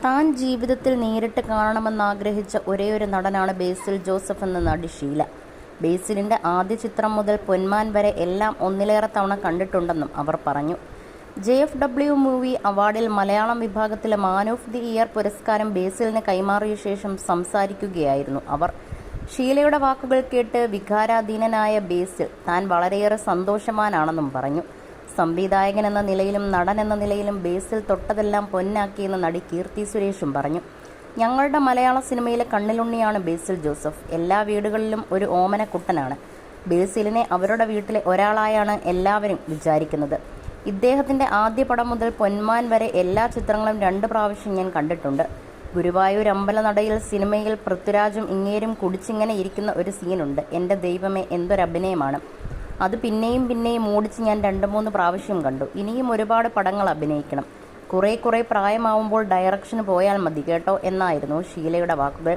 താൻ ജീവിതത്തിൽ നേരിട്ട് കാണണമെന്നാഗ്രഹിച്ച ഒരേയൊരു നടനാണ് ബേസിൽ ജോസഫ് എന്ന നടി ഷീല. ബേസിലിൻ്റെ ആദ്യ ചിത്രം മുതൽ പൊന്മാൻ വരെ എല്ലാം ഒന്നിലേറെ തവണ കണ്ടിട്ടുണ്ടെന്നും അവർ പറഞ്ഞു. JFW മൂവി അവാർഡിൽ മലയാളം വിഭാഗത്തിലെ മാൻ ഓഫ് ദി ഇയർ പുരസ്കാരം ബേസിലിന് കൈമാറിയ ശേഷം സംസാരിക്കുകയായിരുന്നു അവർ. ഷീലയുടെ വാക്കുകൾ കേട്ട് വികാരാധീനനായ ബേസിൽ താൻ വളരെയേറെ സന്തോഷവാനാണെന്നും പറഞ്ഞു. സംവിധായകൻ എന്ന നിലയിലും നടൻ എന്ന നിലയിലും ബേസിൽ തൊട്ടതെല്ലാം പൊന്നാക്കിയെന്ന് നടി കീർത്തി സുരേഷും പറഞ്ഞു. ഞങ്ങളുടെ മലയാള സിനിമയിലെ കണ്ണിലുണ്ണിയാണ് ബേസിൽ ജോസഫ്. എല്ലാ വീടുകളിലും ഒരു ഓമനക്കുട്ടനാണ്. ബേസിലിനെ അവരുടെ വീട്ടിലെ ഒരാളായാണ് എല്ലാവരും വിചാരിക്കുന്നത്. ഇദ്ദേഹത്തിൻ്റെ ആദ്യ പടം മുതൽ പൊന്മാൻ വരെ എല്ലാ ചിത്രങ്ങളും 2 പ്രാവശ്യം ഞാൻ കണ്ടിട്ടുണ്ട്. ഗുരുവായൂർ അമ്പലനടയിൽ സിനിമയിൽ പൃഥ്വിരാജും ഇങ്ങേരും കുടിച്ചിങ്ങനെ ഇരിക്കുന്ന ഒരു സീനുണ്ട്. എൻ്റെ ദൈവമേ, എന്തൊരഭിനയമാണ് അത്! പിന്നെയും പിന്നെയും ഓടിച്ച് ഞാൻ 2-3 പ്രാവശ്യം കണ്ടു. ഇനിയും ഒരുപാട് പടങ്ങൾ അഭിനയിക്കണം. കുറേ പ്രായമാവുമ്പോൾ ഡയറക്ഷന് പോയാൽ മതി കേട്ടോ എന്നായിരുന്നു ഷീലയുടെ വാക്കുകൾ.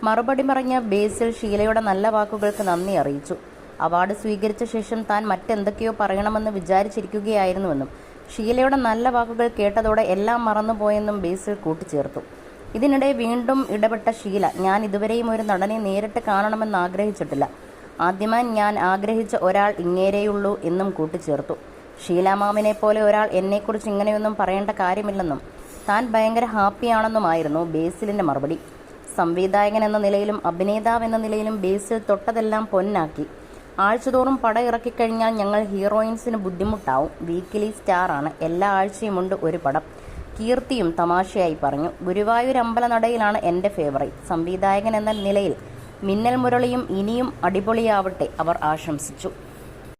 മറുപടി പറഞ്ഞ ബേസിൽ ഷീലയുടെ നല്ല വാക്കുകൾക്ക് നന്ദി അറിയിച്ചു. അവാർഡ് സ്വീകരിച്ച ശേഷം താൻ മറ്റെന്തൊക്കെയോ പറയണമെന്ന് വിചാരിച്ചിരിക്കുകയായിരുന്നുവെന്നും ഷീലയുടെ നല്ല വാക്കുകൾ കേട്ടതോടെ എല്ലാം മറന്നുപോയെന്നും ബേസിൽ കൂട്ടിച്ചേർത്തു. ഇതിനിടെ വീണ്ടും ഇടപെട്ട ഷീല, ഞാൻ ഇതുവരെയും ഒരു നടനെ നേരിട്ട് കാണണമെന്ന് ആഗ്രഹിച്ചിട്ടില്ല. ആദ്യമായി ഞാൻ ആഗ്രഹിച്ച ഒരാൾ ഇങ്ങേരെയുള്ളൂ എന്നും കൂട്ടിച്ചേർത്തു. ഷീലാമാമിനെ പോലെ ഒരാൾ എന്നെക്കുറിച്ച് ഇങ്ങനെയൊന്നും പറയേണ്ട കാര്യമില്ലെന്നും താൻ ഭയങ്കര ഹാപ്പിയാണെന്നുമായിരുന്നു ബേസിലിൻ്റെ മറുപടി. സംവിധായകൻ എന്ന നിലയിലും അഭിനേതാവ് എന്ന നിലയിലും ബേസിൽ തൊട്ടതെല്ലാം പൊന്നാക്കി. ആഴ്ചതോറും പടം ഇറക്കിക്കഴിഞ്ഞാൽ ഞങ്ങൾ ഹീറോയിൻസിന് ബുദ്ധിമുട്ടാവും. വീക്കിലി സ്റ്റാറാണ്. എല്ലാ ആഴ്ചയുമുണ്ട് ഒരു പടം. കീർത്തിയും തമാശയായി പറഞ്ഞു. ഗുരുവായൂർ അമ്പലനടയിലാണ് എൻ്റെ ഫേവറേറ്റ്. സംവിധായകൻ എന്ന നിലയിൽ മിന്നൽ മുരളിയും ഇനിയും അടിപൊളിയാവട്ടെ അവർ ആശംസിച്ചു.